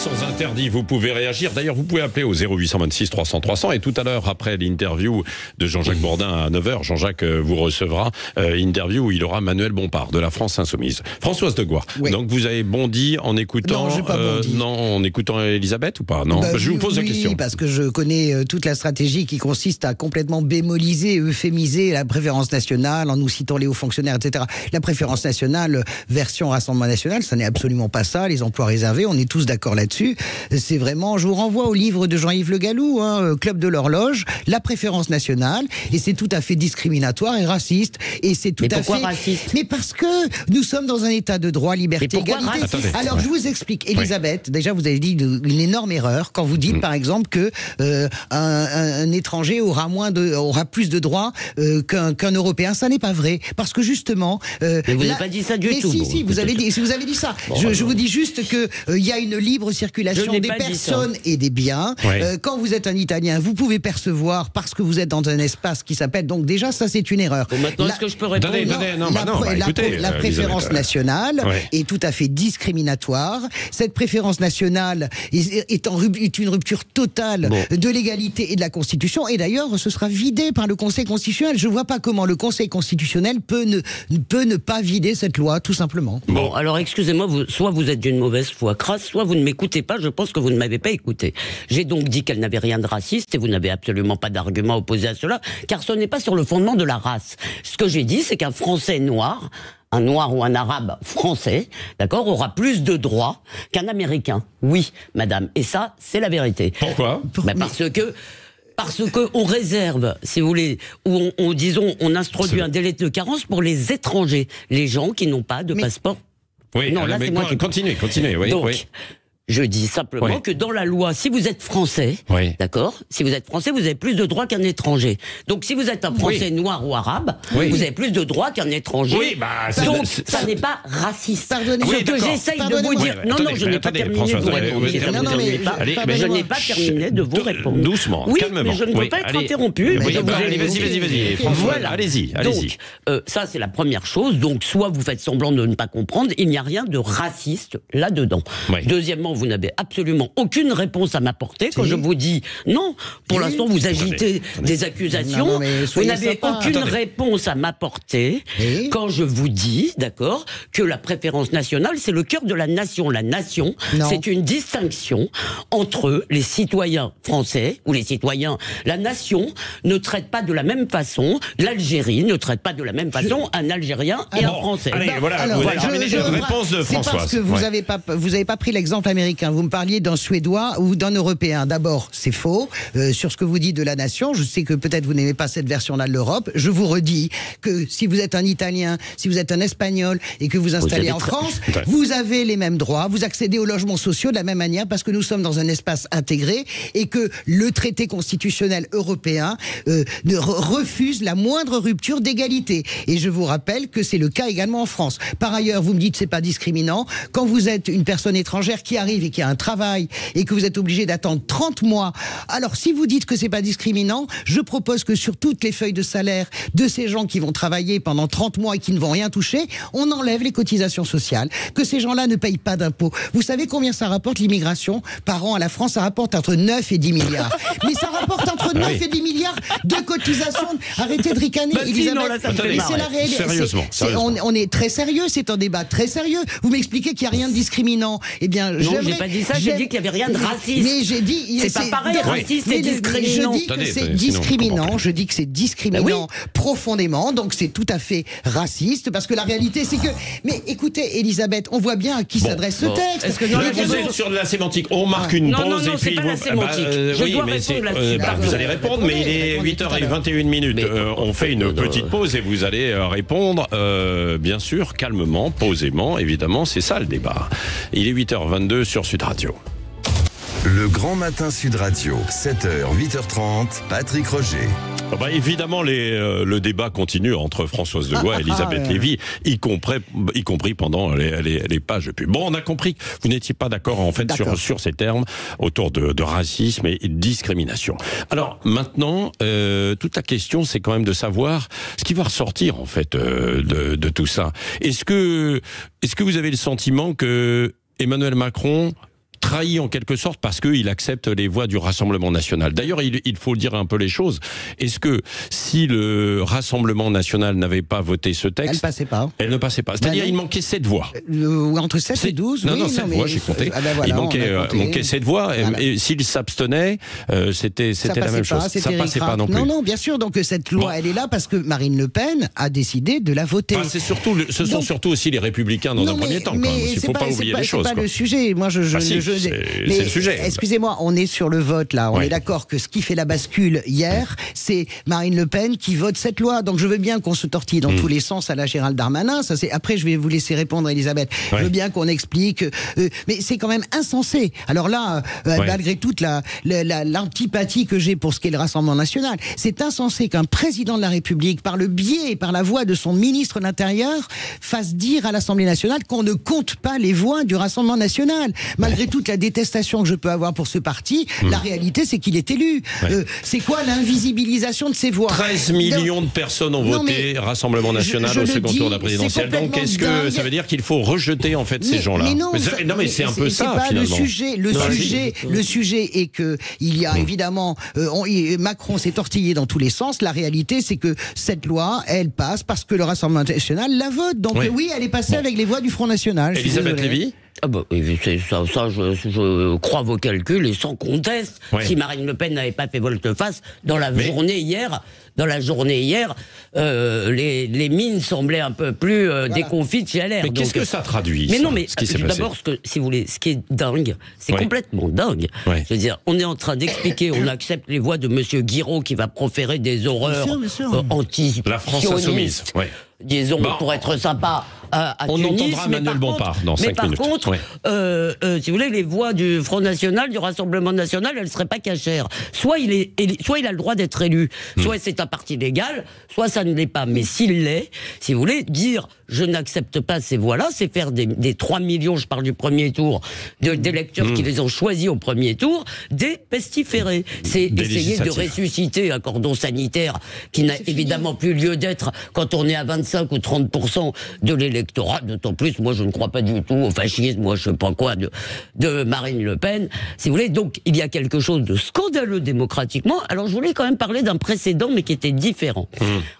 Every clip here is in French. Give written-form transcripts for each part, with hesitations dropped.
sans interdit, vous pouvez réagir. D'ailleurs, vous pouvez appeler au 0826 300 300. Et tout à l'heure, après l'interview de Jean-Jacques Bourdin à 9h, Jean-Jacques vous recevra. Interview où il aura Manuel Bompard de la France Insoumise. Françoise de Gois. Oui. Donc vous avez bondi en écoutant... Non, j'ai pas bondi. Non, en écoutant Elisabeth ou pas? Non, je vous pose la question. Oui, parce que je connais toute la stratégie qui consiste à complètement bémoliser, euphémiser la préférence nationale en nous citant les hauts fonctionnaires, etc. La préférence nationale, version Rassemblement national, ça n'est absolument pas ça. Les emplois réservés, on est tous d'accord là-dessus. C'est vraiment, je vous renvoie au livre de Jean-Yves Le Gallou, Club de l'horloge, la préférence nationale, et c'est tout à fait discriminatoire et raciste. Et c'est tout à fait. Pourquoi raciste? Mais parce que nous sommes dans un état de droit, liberté, égalité. Alors je vous explique, Elisabeth. Déjà, vous avez dit une énorme erreur quand vous dites, par exemple, que un étranger aura plus de droits qu'un Européen. Ça n'est pas vrai, parce que justement. Mais vous n'avez pas dit ça du tout. Si, vous avez dit ça. Bon, je vous dis juste que il y a une libre circulation des personnes et des biens. Ouais. Quand vous êtes un Italien, vous pouvez percevoir parce que vous êtes dans un espace qui s'appelle. Donc déjà, ça c'est une erreur. Bon, maintenant, est-ce que je peux répondre? La préférence nationale est tout à fait discriminatoire. Cette préférence nationale est une rupture totale de l'égalité et de la Constitution. Et d'ailleurs, ce sera vidé par le Conseil constitutionnel. Je ne vois pas comment le Conseil constitutionnel peut ne pas vider cette loi, tout simplement. Bon, alors excusez-moi, soit vous êtes d'une mauvaise foi crasse, soit vous ne m'écoutez pas. Je pense que vous ne m'avez pas écouté. J'ai donc dit qu'elle n'avait rien de raciste et vous n'avez absolument pas d'argument opposé à cela, car ce n'est pas sur le fondement de la race. Ce que j'ai dit, c'est qu'un Français noir, un noir ou un arabe français, d'accord, aura plus de droits qu'un Américain. Oui, madame. Et ça, c'est la vérité. Pourquoi? Parce que on réserve, si vous voulez, ou on introduit un délai de carence pour les étrangers, les gens qui n'ont pas de passeport. Oui, non, là, c'est moi qui continuez. Oui, donc, oui. Je dis simplement que dans la loi, si vous êtes français, d'accord, si vous êtes français, vous avez plus de droits qu'un étranger. Donc si vous êtes un français noir ou arabe, vous avez plus de droits qu'un étranger. Oui, donc ça n'est pas raciste. Pardonnez, ce que j'essaye de vous dire. Non, je n'ai pas terminé de vous répondre. Je n'ai pas terminé de vous répondre. Doucement, calmement. Mais je ne veux pas être interrompu. Allez, vas-y. Voilà. Allez-y. Donc, ça c'est la première chose. Donc soit vous faites semblant de ne pas comprendre, il n'y a rien de raciste là-dedans. Deuxièmement, vous n'avez absolument aucune réponse à m'apporter quand je vous dis non. Pour l'instant, vous agitez des accusations. Vous n'avez aucune réponse à m'apporter quand je vous dis, d'accord, que la préférence nationale, c'est le cœur de la nation. La nation, c'est une distinction entre les citoyens français ou les citoyens. La nation ne traite pas de la même façon. L'Algérie ne traite pas de la même façon un Algérien et un Français. Allez, voilà, vous avez terminé la réponse de Françoise. C'est parce que vous avez pas pris l'exemple américain. Vous me parliez d'un Suédois ou d'un Européen. D'abord, c'est faux. Sur ce que vous dites de la nation, je sais que peut-être vous n'aimez pas cette version-là de l'Europe. Je vous redis que si vous êtes un Italien, si vous êtes un Espagnol et que vous installez en France, vous avez les mêmes droits. Vous accédez aux logements sociaux de la même manière parce que nous sommes dans un espace intégré et que le traité constitutionnel européen refuse la moindre rupture d'égalité. Et je vous rappelle que c'est le cas également en France. Par ailleurs, vous me dites que c'est pas discriminant. Quand vous êtes une personne étrangère qui arrive et qui a un travail et que vous êtes obligé d'attendre 30 mois. Alors, si vous dites que c'est pas discriminant, je propose que sur toutes les feuilles de salaire de ces gens qui vont travailler pendant 30 mois et qui ne vont rien toucher, on enlève les cotisations sociales, que ces gens-là ne payent pas d'impôts. Vous savez combien ça rapporte l'immigration par an à la France? Ça rapporte entre 9 et 10 milliards. Mais ça rapporte entre 9 et 10 milliards de cotisations. Arrêtez de ricaner, Elisabeth. C'est la réalité. Sérieusement. On est très sérieux, c'est un débat très sérieux. Vous m'expliquez qu'il n'y a rien de discriminant. Eh bien, non, j'ai pas dit ça, j'ai dit qu'il n'y avait rien de raciste. Mais j'ai dit... C'est pas pareil, raciste et discriminant. Je dis que c'est discriminant, je dis que c'est discriminant profondément, donc c'est tout à fait raciste, parce que la réalité c'est que... Mais écoutez, Elisabeth, on voit bien à qui s'adresse ce texte. Est-ce que vous êtes sur de la sémantique? On marque une pause et puis... Non, c'est pas la sémantique. Je dois répondre là-dessus. Vous allez répondre, mais il est 8h21. On fait une petite pause et vous allez répondre, bien sûr, calmement, posément, évidemment, c'est ça le débat. Il est 8h22 sur Sud Radio. Le Grand Matin Sud Radio, 7h, 8h30, Patrick Roger. Évidemment, le débat continue entre Françoise de Gois et Elisabeth Lévy, y compris pendant les pages de pub. Bon, on a compris que vous n'étiez pas d'accord en fait sur ces termes autour de racisme et de discrimination. Alors maintenant, toute la question, c'est quand même de savoir ce qui va ressortir en fait de tout ça. Est-ce que vous avez le sentiment que Emmanuel Macron trahi en quelque sorte parce qu'il accepte les voix du Rassemblement national. D'ailleurs, il faut dire un peu les choses. Est-ce que si le Rassemblement national n'avait pas voté ce texte... Elle passait pas. Elle ne passait pas. C'est-à-dire il manquait 7 voix. Entre 7 et 12, non, 7 voix, j'ai compté. Voilà, il manquait 7 voix. Voilà. Et s'il s'abstenait, c'était la même chose. Ça passait pas non plus. Non, bien sûr. Donc cette loi, elle est là parce que Marine Le Pen a décidé de la voter. Ce sont surtout aussi les Républicains dans un premier temps. Il ne faut pas oublier les choses. C'est pas le sujet. Moi, c'est le sujet. Excusez-moi, on est sur le vote là. On est d'accord que ce qui fait la bascule hier, c'est Marine Le Pen qui vote cette loi. Donc je veux bien qu'on se tortille dans tous les sens à la Gérald Darmanin. Ça, après, je vais vous laisser répondre, Elisabeth. Je veux bien qu'on explique. Mais c'est quand même insensé. Alors là, malgré toute l'antipathie que j'ai pour ce qu'est le Rassemblement national, c'est insensé qu'un président de la République, par le biais et par la voix de son ministre de l'Intérieur, fasse dire à l'Assemblée nationale qu'on ne compte pas les voix du Rassemblement national. Malgré toute la détestation que je peux avoir pour ce parti, la réalité, c'est qu'il est élu. C'est quoi l'invisibilisation de ces voix? 13 millions de personnes ont voté Rassemblement national au second tour de la présidentielle. Donc est-ce que ça veut dire qu'il faut rejeter en fait ces gens-là? Mais c'est un peu ça pas finalement. Le sujet est que il y a évidemment Macron s'est tortillé dans tous les sens. La réalité, c'est que cette loi, elle passe parce que le Rassemblement national la vote. Donc oui, elle est passée avec les voix du Front national. Elisabeth Lévy? Je crois vos calculs et sans conteste. Si Marine Le Pen n'avait pas fait volte-face dans la journée hier, les mines semblaient un peu plus déconfites chez LR. Mais qu'est-ce que ça traduit? D'abord, si vous voulez, ce qui est dingue, c'est complètement dingue. Je veux dire, on est en train d'expliquer, on accepte les voix de Monsieur Guiraud qui va proférer des horreurs anti-sionistes. La France insoumise. Disons, pour être sympa, à on Tunis, entendra Manuel Bompard dans 5 minutes. Mais par contre, si vous voulez, les voix du Front National, du Rassemblement National, elles ne seraient pas cachères. Soit il a le droit d'être élu, soit c'est un parti légal, soit ça ne l'est pas. Mais s'il l'est, si vous voulez, dire je n'accepte pas ces voix-là, c'est faire des 3 millions, je parle du premier tour, d'électeurs qui les ont choisis au premier tour, des pestiférés. C'est essayer de ressusciter un cordon sanitaire qui n'a évidemment plus lieu d'être quand on est à 25 ou 30% de l'électorat, d'autant plus, moi je ne crois pas du tout au fascisme, moi je sais pas quoi, de Marine Le Pen, si vous voulez. Donc il y a quelque chose de scandaleux démocratiquement. Alors je voulais quand même parler d'un précédent, mais qui était différent.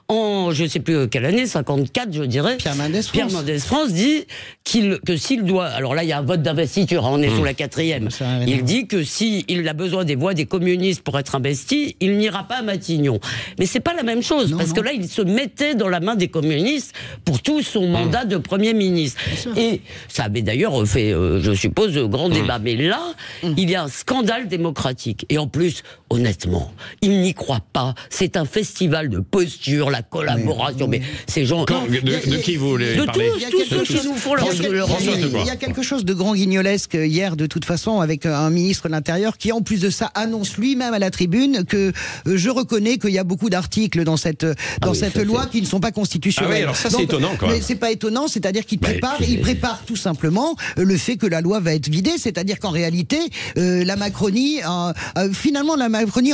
En, je sais plus quelle année, 54 je dirais, Pierre Mendès France dit que s'il doit, alors là il y a un vote d'investiture, on est sous la 4e, il dit que s'il a besoin des voix des communistes pour être investi, il n'ira pas à Matignon. Mais c'est pas la même chose, parce que là il se mettait dans la main des communistes pour tout son mandat de Premier ministre. Et ça avait d'ailleurs fait, je suppose, grand débat. Mais là, il y a un scandale démocratique. Et en plus, honnêtement, il n'y croit pas. C'est un festival de posture, la collaboration. Mais ces gens... De qui vous voulez parler? Tous ceux qui nous font leur... Il y a quelque chose de grand guignolesque hier, de toute façon, avec un ministre de l'Intérieur qui, en plus de ça, annonce lui-même à la tribune que je reconnais qu'il y a beaucoup d'articles dans cette loi qui ne sont pas constitutionnels. Ah oui, alors ça c'est étonnant quand même. Mais c'est pas étonnant, c'est-à-dire qu'il prépare tout simplement le fait que la loi va être vidée, c'est-à-dire qu'en réalité, la Macronie a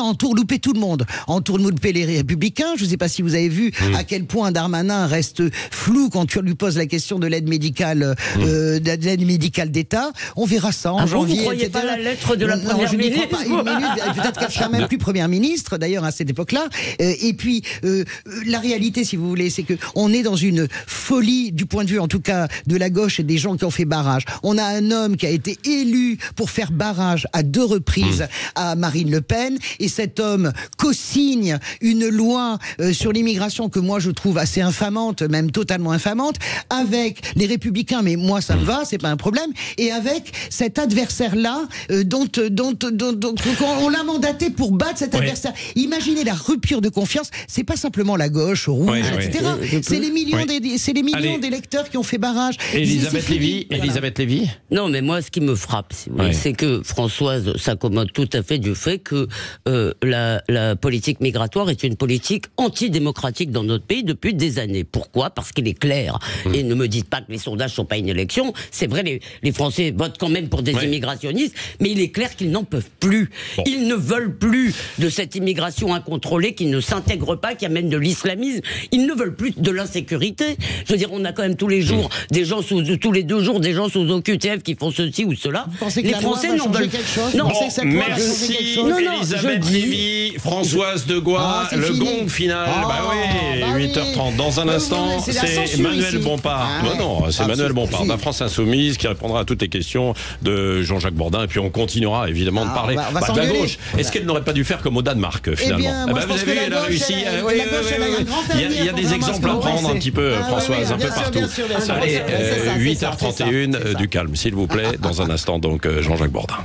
entourloupé tout le monde. Entourloupé les Républicains. Je ne sais pas si vous avez vu à quel point Darmanin reste flou quand tu lui poses la question de l'aide médicale, d'État. On verra ça en janvier. Vous ne croyez pas la lettre de la première ministre? Peut-être qu'elle sera même plus première ministre, d'ailleurs, à cette époque-là. Et puis, la réalité, si vous voulez, c'est que on est dans une folie, du point de vue, en tout cas, de la gauche et des gens qui ont fait barrage. On a un homme qui a été élu pour faire barrage à 2 reprises à Marine Le Pen, et cet homme co-signe une loi sur l'immigration que moi je trouve assez infamante, même totalement infamante, avec les Républicains, mais moi ça me va, c'est pas un problème, et avec cet adversaire-là, dont on l'a mandaté pour battre cet adversaire. Imaginez la rupture de confiance, c'est pas simplement la gauche, rouge, etc. C'est les millions d'électeurs qui ont fait barrage. Elisabeth Lévy. Non, mais moi, ce qui me frappe, si vous voulez, c'est que Françoise s'accommode tout à fait du fait que la politique migratoire est une politique antidémocratique. démocratique dans notre pays depuis des années. Pourquoi ? Parce qu'il est clair. Et ne me dites pas que les sondages ne sont pas une élection. C'est vrai, les Français votent quand même pour des immigrationnistes, mais il est clair qu'ils n'en peuvent plus. Bon. Ils ne veulent plus de cette immigration incontrôlée qui ne s'intègre pas, qui amène de l'islamisme. Ils ne veulent plus de l'insécurité. Je veux dire, on a quand même tous les jours des gens tous les 2 jours des gens sous OQTF qui font ceci ou cela. Vous pensez que les la Français loi va changer quelque chose? Non, merci Elisabeth Lévy, Françoise Degois, le gong final. Bah oui, 8h30. Dans un instant, c'est Manuel Bompard. Non, c'est Manuel Bompard de la France Insoumise qui répondra à toutes les questions de Jean-Jacques Bourdin. Et puis on continuera évidemment de parler de la gauche. Est-ce qu'elle n'aurait pas dû faire comme au Danemark finalement? Vous avez vu, elle a réussi. Il y a des exemples à prendre un petit peu, Françoise, un peu partout. Allez, 8h31, du calme, s'il vous plaît. Dans un instant, donc, Jean-Jacques Bourdin.